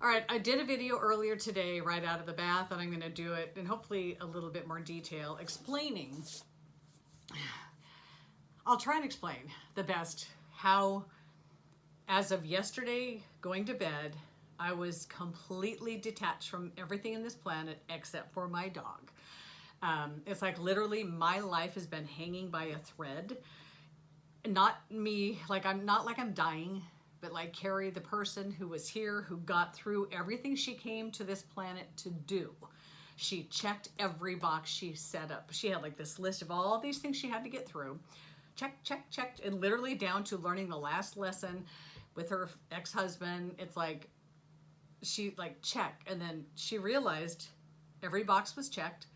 All right, I did a video earlier today right out of the bath, and I'm going to do it in hopefully a little bit more detail explaining. I'll try and explain the best how, as of yesterday going to bed, I was completely detached from everything in this planet except for my dog. It's like literally my life has been hanging by a thread. Not me, like I'm not like I'm dying, but like Cari, the person who was here, who got through everything she came to this planet to do. She checked every box she set up. She had like this list of all these things she had to get through. Check, check, checked, and literally down to learning the last lesson with her ex-husband. It's like she like check, and then she realized every box was checked.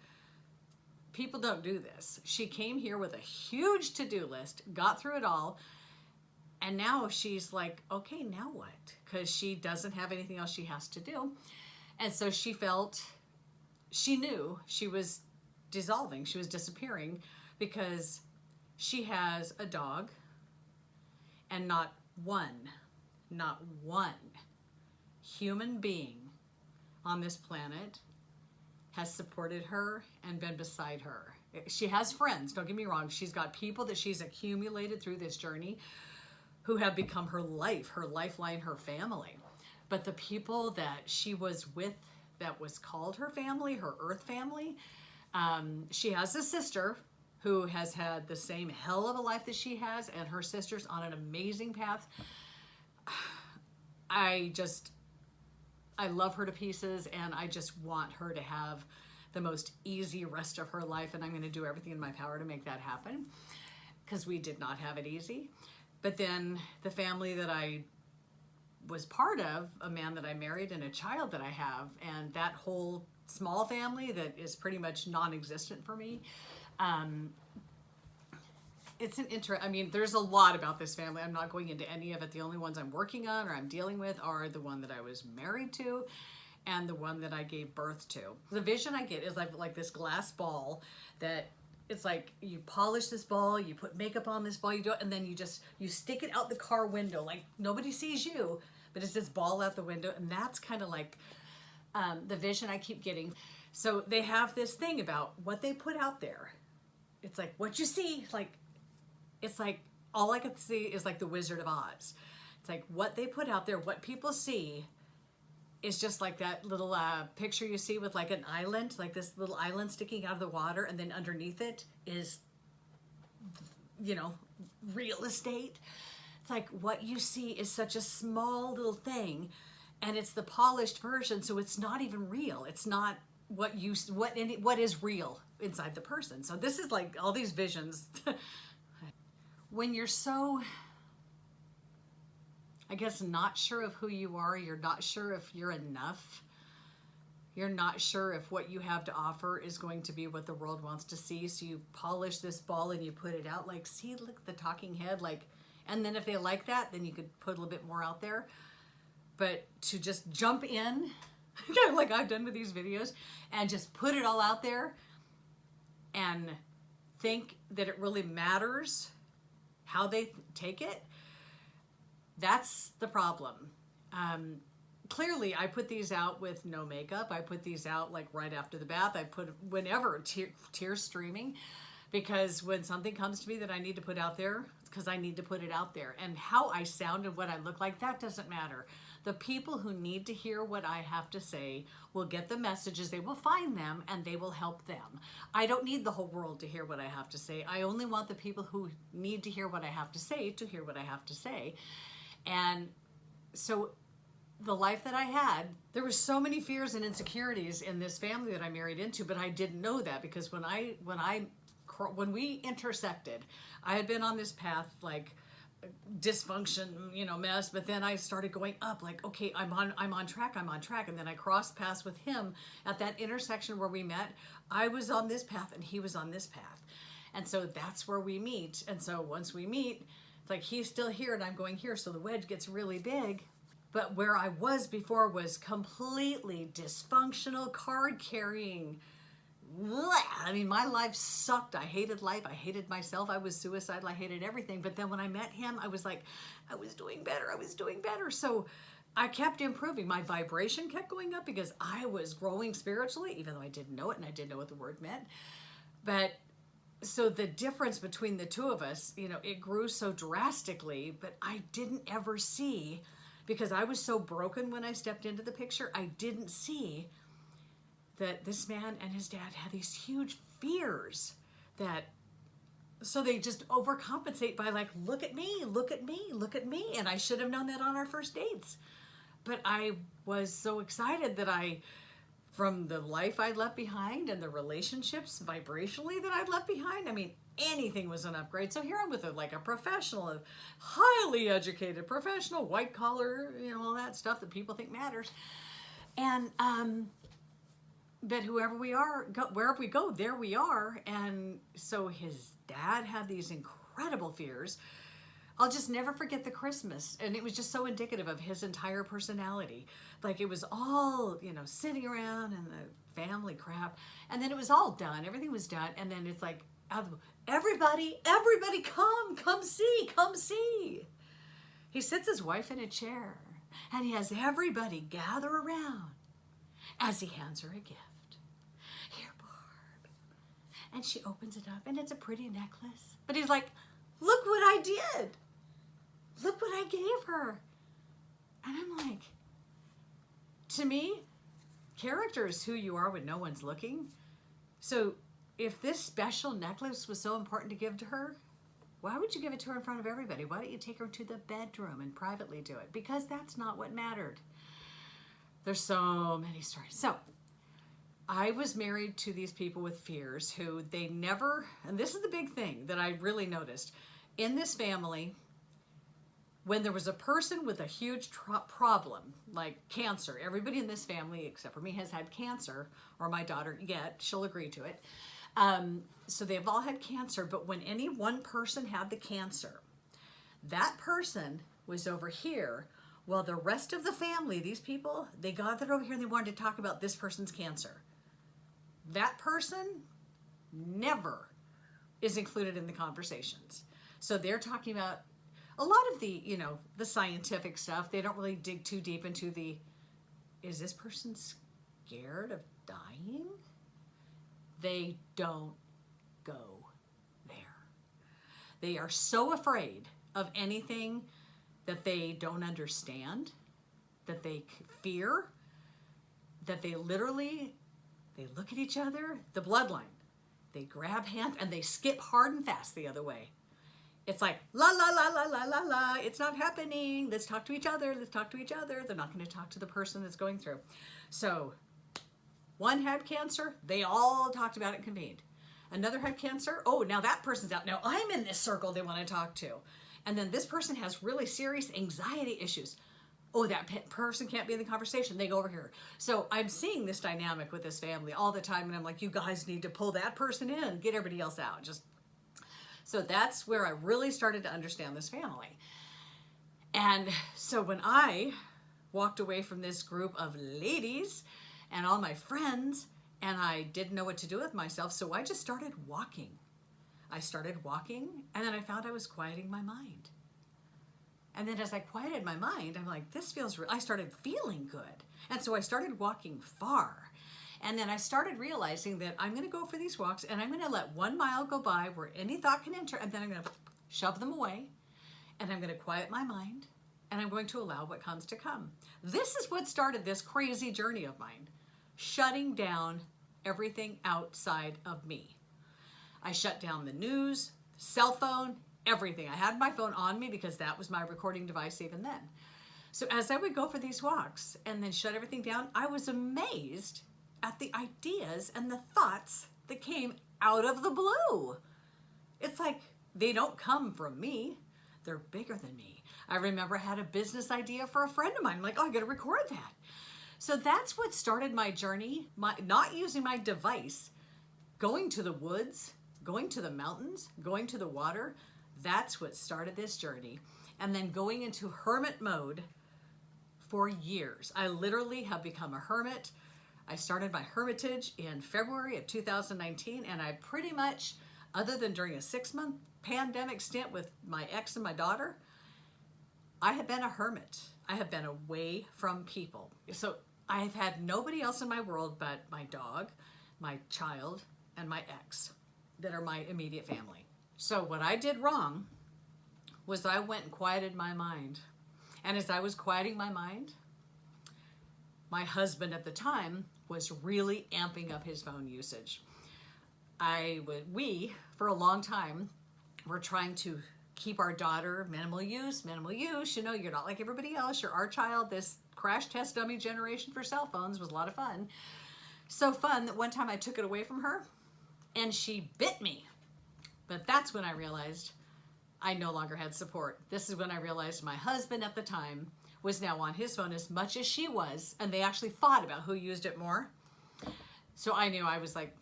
People don't do this. She came here with a huge to-do list, got through it all, and now she's like, okay, now what? Because she doesn't have anything else she has to do. And so she felt, she knew she was dissolving, she was disappearing, because she has a dog, and not one human being on this planet has supported her and been beside her. She has friends, don't get me wrong. She's got people that she's accumulated through this journey who have become her life, her lifeline, her family. But the people that she was with, that was called her family, her earth family, she has a sister who has had the same hell of a life that she has, and her sister's on an amazing path. I love her to pieces, and I just want her to have the most easy rest of her life, and I'm going to do everything in my power to make that happen, because we did not have it easy. But then the family that I was part of, a man that I married and a child that I have, and that whole small family that is pretty much non-existent for me, it's an I mean, there's a lot about this family. I'm not going into any of it. The only ones I'm working on or I'm dealing with are the one that I was married to and the one that I gave birth to. The vision I get is like this glass ball that it's like you polish this ball, you put makeup on this ball, you do it, and then you stick it out the car window. Like nobody sees you, but it's this ball out the window, and that's kind of like the vision I keep getting. So they have this thing about what they put out there. It's like what you see, like it's like all I could see is like the Wizard of Oz. It's like what they put out there, what people see is just like that little picture you see with like an island, like this little island sticking out of the water, and then underneath it is, you know, real estate. It's like what you see is such a small little thing, and it's the polished version, so it's not even real. It's not what is real inside the person. So this is like all these visions. When you're so, I guess, not sure of who you are, you're not sure if you're enough, you're not sure if what you have to offer is going to be what the world wants to see, so you polish this ball and you put it out like, see, look, the talking head, like, and then if they like that, then you could put a little bit more out there. But to just jump in, like I've done with these videos, and just put it all out there and think that it really matters how they take it, that's the problem. Clearly, I put these out with no makeup. I put these out like right after the bath. I put whenever, tears streaming, because when something comes to me that I need to put out there, it's because I need to put it out there. And how I sound and what I look like, that doesn't matter. The people who need to hear what I have to say will get the messages, they will find them, and they will help them. I don't need the whole world to hear what I have to say. I only want the people who need to hear what I have to say to hear what I have to say. And so the life that I had, there were so many fears and insecurities in this family that I married into, but I didn't know that, because when we intersected, I had been on this path like dysfunction, you know, mess, but then I started going up, like, okay, I'm on track, and then I crossed paths with him at that intersection where we met. I was on this path and he was on this path, and so that's where we meet. And so once we meet, it's like he's still here and I'm going here, so the wedge gets really big. But where I was before was completely dysfunctional, card carrying. I mean, my life sucked. I hated life. I hated myself. I was suicidal. I hated everything. But then when I met him, I was like, I was doing better. I was doing better. So I kept improving. My vibration kept going up because I was growing spiritually, even though I didn't know it and I didn't know what the word meant. But so the difference between the two of us, you know, it grew so drastically, but I didn't ever see, because I was so broken when I stepped into the picture, I didn't see that this man and his dad had these huge fears that, so they just overcompensate by like, look at me, look at me, look at me. And I should have known that on our first dates. But I was so excited that from the life I'd left behind and the relationships vibrationally that I'd left behind, I mean, anything was an upgrade. So here I'm with like a professional, a highly educated professional, white collar, you know, all that stuff that people think matters. And, but whoever we are, wherever we go, there we are. And so his dad had these incredible fears. I'll just never forget the Christmas. And it was just so indicative of his entire personality. Like it was all, you know, sitting around and the family crap. And then it was all done. Everything was done. And then it's like, everybody come see. He sits his wife in a chair and he has everybody gather around as he hands her a gift. Here, Barb. And she opens it up and it's a pretty necklace. But he's like, look what I did. Look what I gave her. And I'm like, to me, character is who you are when no one's looking. So if this special necklace was so important to give to her, why would you give it to her in front of everybody? Why don't you take her to the bedroom and privately do it? Because that's not what mattered. There's so many stories. So I was married to these people with fears who they never, and this is the big thing that I really noticed in this family. When there was a person with a huge problem, like cancer, everybody in this family, except for me, has had cancer, or my daughter yet, she'll agree to it. So they've all had cancer, but when any one person had the cancer, that person was over here, while the rest of the family, these people, they gathered over here and they wanted to talk about this person's cancer. That person never is included in the conversations. So they're talking about a lot of the, you know, the scientific stuff. They don't really dig too deep into the, is this person scared of dying? They don't go there. They are so afraid of anything that they don't understand, that they fear, that they literally, they look at each other, the bloodline, they grab hands and they skip hard and fast the other way. It's like, la, la, la, la, la, la, la. It's not happening. Let's talk to each other. Let's talk to each other. They're not going to talk to the person that's going through. So one had cancer. They all talked about it and convened. Another had cancer. Oh, now that person's out. Now I'm in this circle they want to talk to. And then this person has really serious anxiety issues. Oh, that person can't be in the conversation. They go over here. So I'm seeing this dynamic with this family all the time. And I'm like, you guys need to pull that person in and get everybody else out. So that's where I really started to understand this family. And so when I walked away from this group of ladies and all my friends, and I didn't know what to do with myself, so I just started walking. I started walking, and then I found I was quieting my mind. And then as I quieted my mind, I'm like, this feels real. I started feeling good. And so I started walking far. And then I started realizing that I'm going to go for these walks and I'm going to let 1 mile go by where any thought can enter, and then I'm going to shove them away, and I'm going to quiet my mind, and I'm going to allow what comes to come. This is what started this crazy journey of mine, shutting down everything outside of me. I shut down the news, cell phone, everything. I had my phone on me because that was my recording device even then. So as I would go for these walks and then shut everything down, I was amazed at the ideas and the thoughts that came out of the blue. It's like they don't come from me. They're bigger than me. I remember I had a business idea for a friend of mine. I'm like, oh, I got to record that. So that's what started my journey, not using my device, going to the woods, going to the mountains, going to the water. That's what started this journey. And then going into hermit mode for years. I literally have become a hermit. I started my hermitage in February of 2019, and I pretty much, other than during a 6-month pandemic stint with my ex and my daughter, I have been a hermit. I have been away from people. So I have had nobody else in my world but my dog, my child, and my ex that are my immediate family. So what I did wrong was I went and quieted my mind. And as I was quieting my mind, my husband at the time was really amping up his phone usage. We, for a long time, were trying to keep our daughter minimal use. You know, you're not like everybody else. You're our child. This crash test dummy generation for cell phones was a lot of fun. So fun that one time I took it away from her and she bit me. But that's when I realized I no longer had support. This is when I realized my husband at the time was now on his phone as much as she was, and they actually fought about who used it more. So I knew, I was like,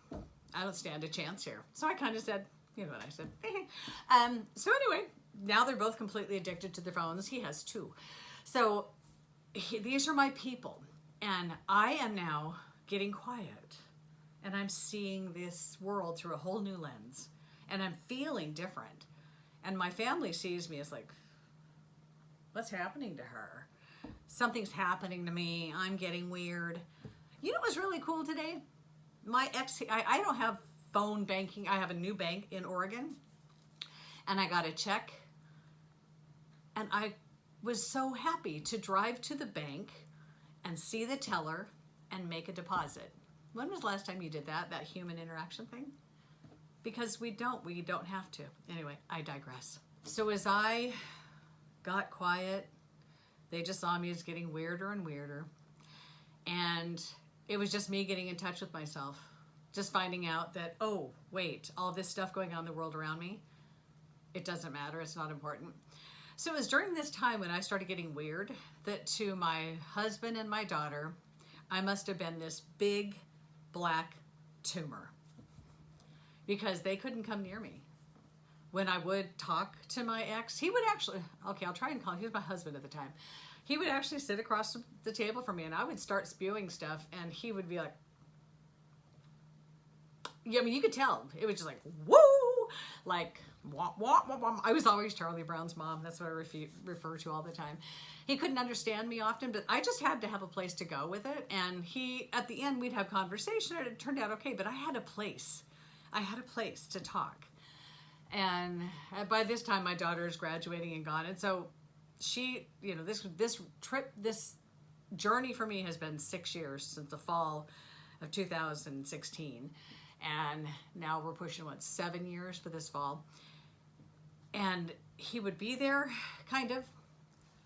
I don't stand a chance here. So I kind of said, you know what I said. So anyway, now they're both completely addicted to their phones. He has two. So these are my people. And I am now getting quiet. And I'm seeing this world through a whole new lens. And I'm feeling different. And my family sees me as like, what's happening to her? Something's happening to me. I'm getting weird. You know what was really cool today? My ex, I don't have phone banking. I have a new bank in Oregon. And I got a check. And I was so happy to drive to the bank and see the teller and make a deposit. When was the last time you did that human interaction thing? Because we don't have to. Anyway, I digress. So as I got quiet, they just saw me as getting weirder and weirder. And it was just me getting in touch with myself. Just finding out that, oh, wait, all this stuff going on in the world around me, it doesn't matter, it's not important. So it was during this time when I started getting weird that to my husband and my daughter, I must have been this big black tumor. Because they couldn't come near me. When I would talk to my ex, he would actually, okay, I'll try and call him, he was my husband at the time. He would actually sit across the table from me and I would start spewing stuff and he would be like, yeah, I mean, you could tell. It was just like, woo, like, wah, wah, wah, wah. I was always Charlie Brown's mom. That's what I refer to all the time. He couldn't understand me often, but I just had to have a place to go with it. And he, at the end, we'd have conversation and it turned out okay, but I had a place. I had a place to talk. And by this time, my daughter is graduating and gone. And so she, you know, this journey for me has been 6 years since the fall of 2016. And now we're pushing, 7 years for this fall. And he would be there, kind of,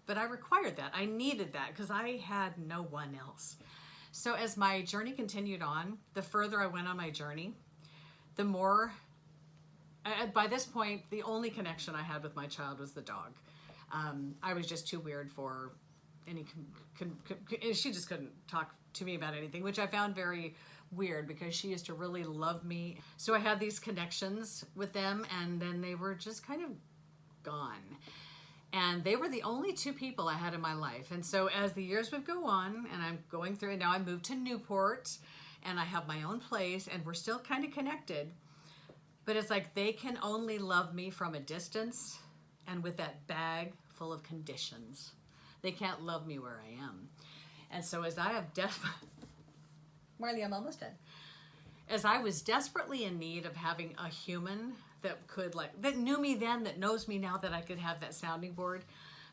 but I required that. I needed that because I had no one else. So as my journey continued on, the further I went on my journey, the more, by this point, the only connection I had with my child was the dog. I was just too weird for any, she just couldn't talk to me about anything, which I found very weird because she used to really love me. So I had these connections with them and then they were just kind of gone. And they were the only two people I had in my life. And so as the years would go on and I'm going through, and now I moved to Newport and I have my own place and we're still kind of connected, but it's like they can only love me from a distance and with that bag full of conditions. They can't love me where I am. And so as I have Marley, I'm almost done. As I was desperately in need of having a human that could that knew me then, that knows me now, that I could have that sounding board,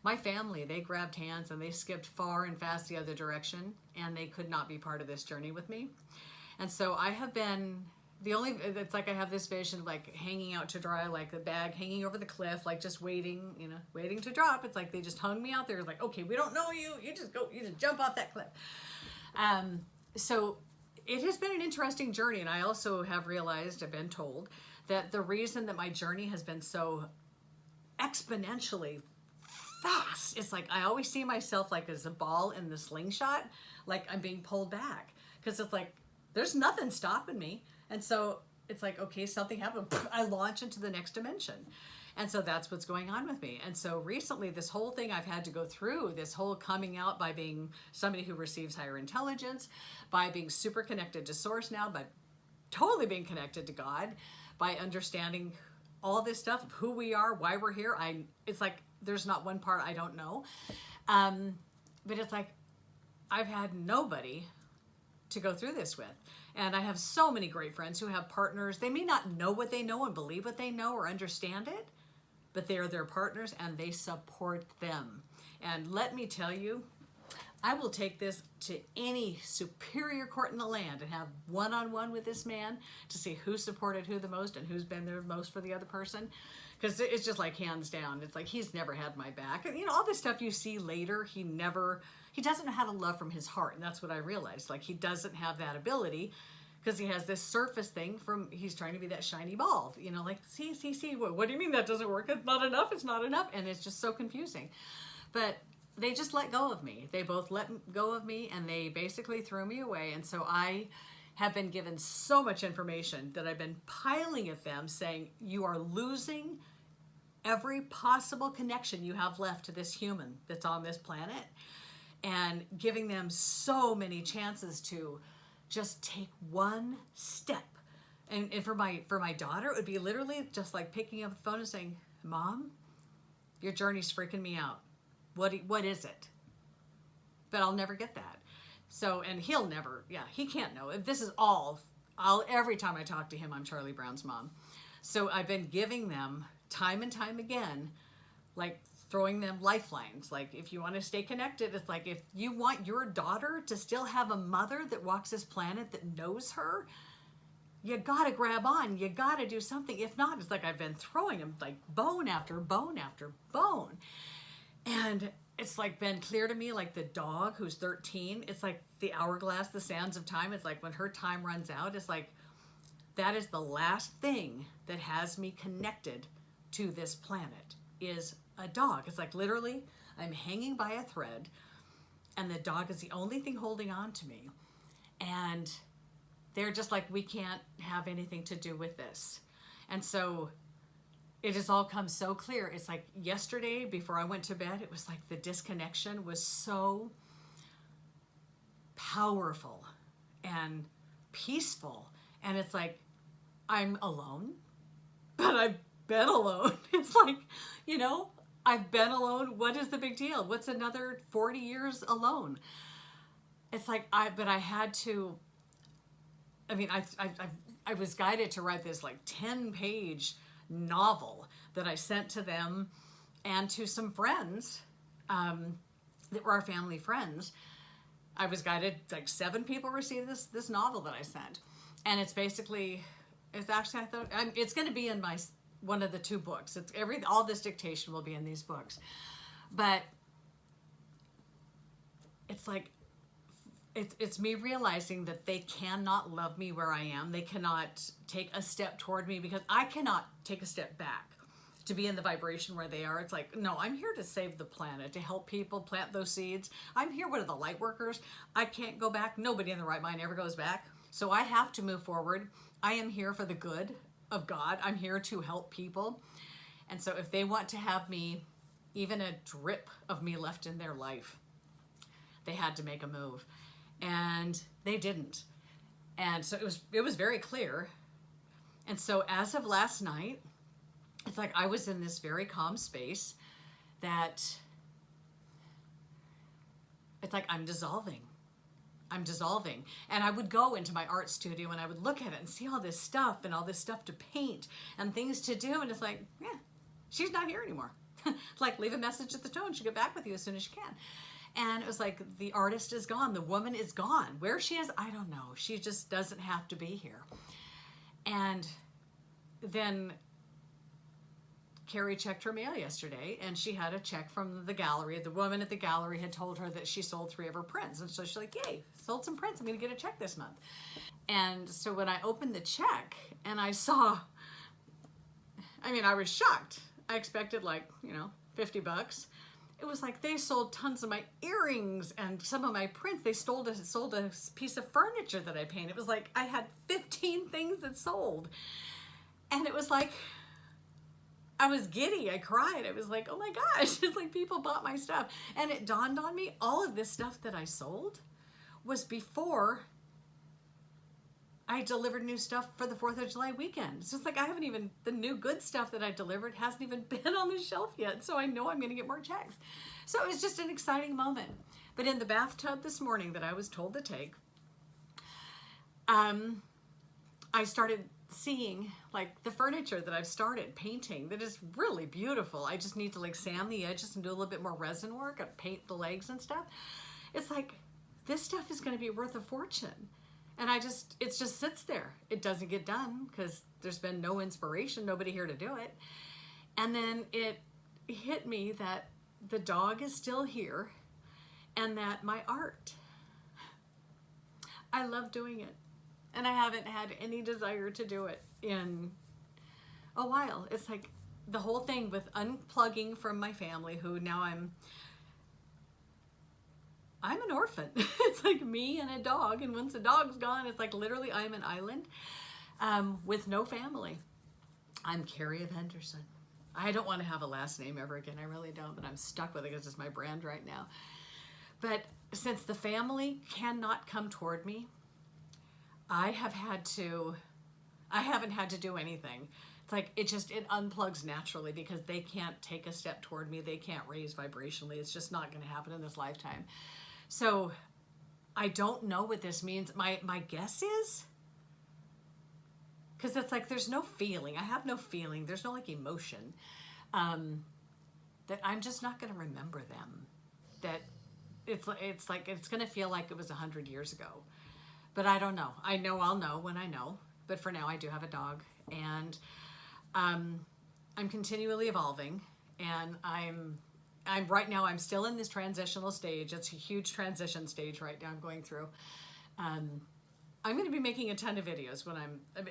my family, they grabbed hands and they skipped far and fast the other direction and they could not be part of this journey with me. And so I have been it's like I have this vision of like hanging out to dry, like the bag hanging over the cliff, like just waiting, waiting to drop. It's like they just hung me out there like, okay, we don't know you. You just jump off that cliff. So it has been an interesting journey. And I also have realized, I've been told, that the reason that my journey has been so exponentially fast, it's like I always see myself like as a ball in the slingshot, like I'm being pulled back. Because it's like, there's nothing stopping me. And so it's like, okay, something happened. I launch into the next dimension. And so that's what's going on with me. And so recently, this whole thing I've had to go through, this whole coming out by being somebody who receives higher intelligence, by being super connected to source now, by totally being connected to God, by understanding all this stuff of who we are, why we're here. It's like there's not one part I don't know. But it's like, I've had nobody to go through this with. And I have so many great friends who have partners. They may not know what they know and believe what they know or understand it, but they are their partners and they support them. And let me tell you, I will take this to any superior court in the land and have one-on-one with this man to see who supported who the most and who's been there most for the other person. Because it's just like hands down. It's like, he's never had my back. You know, all this stuff you see later, he doesn't know how to love from his heart. And that's what I realized. Like, he doesn't have that ability because he has this surface thing he's trying to be that shiny ball. You know, like, see, what do you mean that doesn't work? It's not enough, it's not enough. And it's just so confusing. But they just let go of me. They both let go of me and they basically threw me away. And so I have been given so much information that I've been piling at them saying, you are losing every possible connection you have left to this human that's on this planet, and giving them so many chances to just take one step. And for my daughter, it would be literally just like picking up the phone and saying, Mom, your journey's freaking me out. What is it? But I'll never get that. So, and he'll never, he can't know. This is every time I talk to him, I'm Charlie Brown's mom. So I've been giving them time and time again, like throwing them lifelines. Like, if you want to stay connected, it's like, if you want your daughter to still have a mother that walks this planet that knows her, you gotta grab on. You gotta do something. If not, it's like I've been throwing them like bone after bone after bone. And it's like been clear to me, like the dog who's 13, it's like the hourglass, the sands of time. It's like when her time runs out, it's like, that is the last thing that has me connected to this planet is a dog. It's like literally I'm hanging by a thread and the dog is the only thing holding on to me. And they're just like, we can't have anything to do with this. And so it has all come so clear. It's like yesterday before I went to bed, it was like the disconnection was so powerful and peaceful. And it's like, I'm alone, but I've been alone. It's like, you know, I've been alone. What is the big deal? What's another 40 years alone? It's like, I was guided to write this like 10-page novel that I sent to them and to some friends that were our family friends. I was guided, like 7 people received this novel that I sent. And it's basically, it's actually, I thought, it's going to be in one of the 2 books. All this dictation will be in these books. But it's like, it's me realizing that they cannot love me where I am. They cannot take a step toward me because I cannot take a step back to be in the vibration where they are. It's like, no, I'm here to save the planet, to help people plant those seeds. I'm here with the light workers. I can't go back. Nobody in the right mind ever goes back. So I have to move forward. I am here for the good of God. I'm here to help people. And so if they want to have me, even a drip of me left in their life, they had to make a move. And they didn't. And so it was very clear. And so as of last night, it's like I was in this very calm space that it's like I'm dissolving. And I would go into my art studio and I would look at it and see all this stuff to paint and things to do. And it's like, yeah, she's not here anymore. Like, leave a message at the tone. She'll get back with you as soon as she can. And it was like, the artist is gone. The woman is gone. Where she is, I don't know. She just doesn't have to be here. And then Cari checked her mail yesterday, and she had a check from the gallery. The woman at the gallery had told her that she sold 3 of her prints. And so she's like, yay, sold some prints. I'm going to get a check this month. And so when I opened the check and I saw, I was shocked. I expected like, $50. It was like they sold tons of my earrings and some of my prints. They sold a piece of furniture that I painted. It was like I had 15 things that sold. And it was like, I was giddy. I cried. I was like, oh my gosh, it's like people bought my stuff. And it dawned on me, all of this stuff that I sold was before I delivered new stuff for the 4th of July weekend. It's just like I haven't even, the new good stuff that I delivered hasn't even been on the shelf yet. So I know I'm going to get more checks. So it was just an exciting moment. But in the bathtub this morning that I was told to take, I started seeing like the furniture that I've started painting that is really beautiful. I just need to like sand the edges and do a little bit more resin work and paint the legs and stuff. It's like, this stuff is going to be worth a fortune. And it just sits there. It doesn't get done because there's been no inspiration, nobody here to do it. And then it hit me that the dog is still here and that my art, I love doing it. And I haven't had any desire to do it in a while. It's like the whole thing with unplugging from my family, who now I'm an orphan. It's like me and a dog, and once the dog's gone, it's like literally I'm an island with no family. I'm Cari of Henderson. I don't want to have a last name ever again. I really don't, but I'm stuck with it because it's my brand right now. But since the family cannot come toward me, I haven't had to do anything. It's like it unplugs naturally because they can't take a step toward me. They can't raise vibrationally. It's just not going to happen in this lifetime. So I don't know what this means. My guess is, because it's like there's no feeling. I have no feeling. There's no like emotion. That I'm just not going to remember them. That it's like it's going to feel like it was 100 years ago. But I don't know. I know I'll know when I know. But for now, I do have a dog, and I'm continually evolving. And I'm right now. I'm still in this transitional stage. It's a huge transition stage right now. I'm going through. I'm going to be making a ton of videos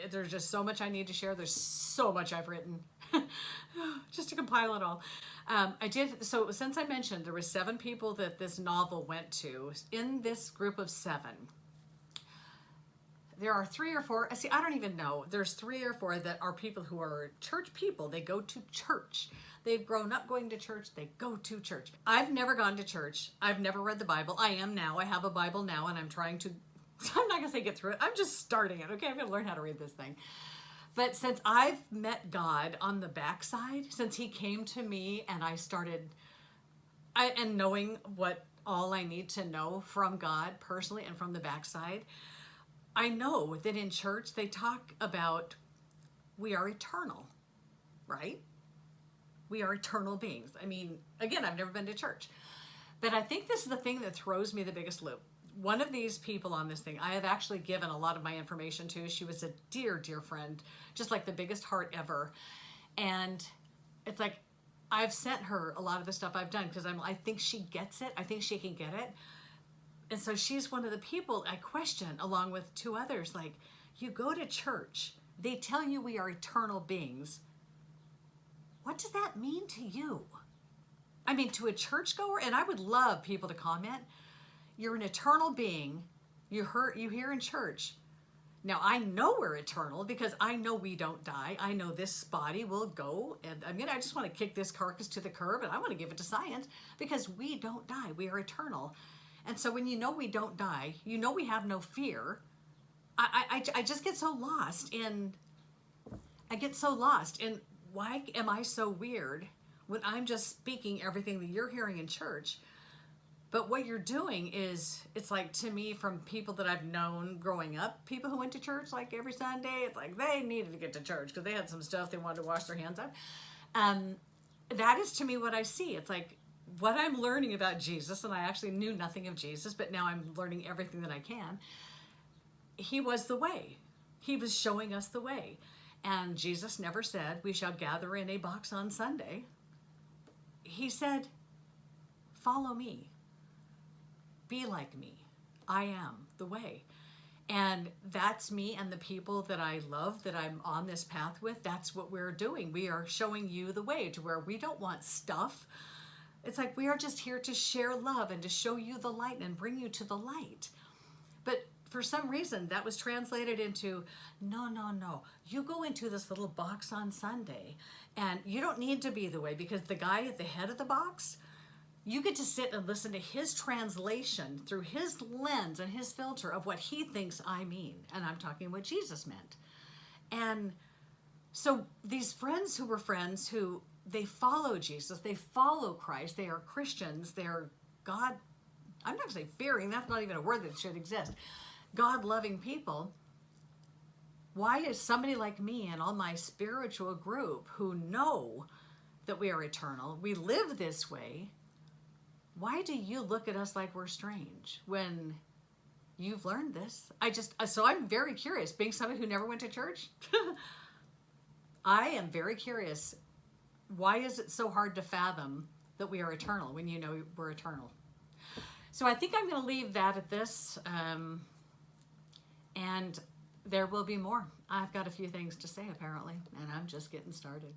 there's just so much I need to share. There's so much I've written just to compile it all. So since I mentioned there were 7 people that this novel went to, in this group of 7, there are 3 or 4, see, I don't even know. There's 3 or 4 that are people who are church people. They go to church. They've grown up going to church. They go to church. I've never gone to church. I've never read the Bible. I am now. I have a Bible now, and I'm trying to, I'm not going to say get through it. I'm just starting it. Okay, I'm going to learn how to read this thing. But since I've met God on the backside, since he came to me and I started, and knowing what all I need to know from God personally and from the backside, I know that in church they talk about we are eternal, right? We are eternal beings. I mean, again, I've never been to church, but I think this is the thing that throws me the biggest loop. One of these people on this thing, I have actually given a lot of my information to. She was a dear, dear friend, just like the biggest heart ever. And it's like, I've sent her a lot of the stuff I've done because I think she gets it. I think she can get it. And so she's one of the people I question, along with 2 others. Like, you go to church, they tell you we are eternal beings. What does that mean to you? I mean, to a churchgoer, and I would love people to comment, you're an eternal being, you hear in church. Now, I know we're eternal because I know we don't die. I know this body will go, and I just want to kick this carcass to the curb, and I want to give it to science because we don't die. We are eternal. And so when you know we don't die, you know we have no fear. I just get so lost in, why am I so weird when I'm just speaking everything that you're hearing in church? But what you're doing is, it's like, to me, from people that I've known growing up, people who went to church like every Sunday, it's like they needed to get to church because they had some stuff they wanted to wash their hands on. That is to me what I see. It's like what I'm learning about Jesus, and I actually knew nothing of Jesus, but now I'm learning everything that I can. He was the way. He was showing us the way. And Jesus never said, we shall gather in a box on Sunday. He said, follow me. Be like me. I am the way. And that's me and the people that I love, that I'm on this path with. That's what we're doing. We are showing you the way to where we don't want stuff. It's like we are just here to share love and to show you the light and bring you to the light. But for some reason, that was translated into, no. You go into this little box on Sunday, and you don't need to be the way, because the guy at the head of the box, You get to sit and listen to his translation through his lens and his filter of what he thinks I mean. And I'm talking what Jesus meant. And so these friends who were friends who they follow Jesus, they follow Christ, they are Christians, they're God, I'm not going to say fearing, that's not even a word that should exist, God-loving people. Why is somebody like me and all my spiritual group who know that we are eternal, we live this way, why do you look at us like we're strange when you've learned this? So I'm very curious, being somebody who never went to church, I am very curious, why is it so hard to fathom that we are eternal when you know we're eternal? So I think I'm going to leave that at this, and there will be more. I've got a few things to say apparently, and I'm just getting started.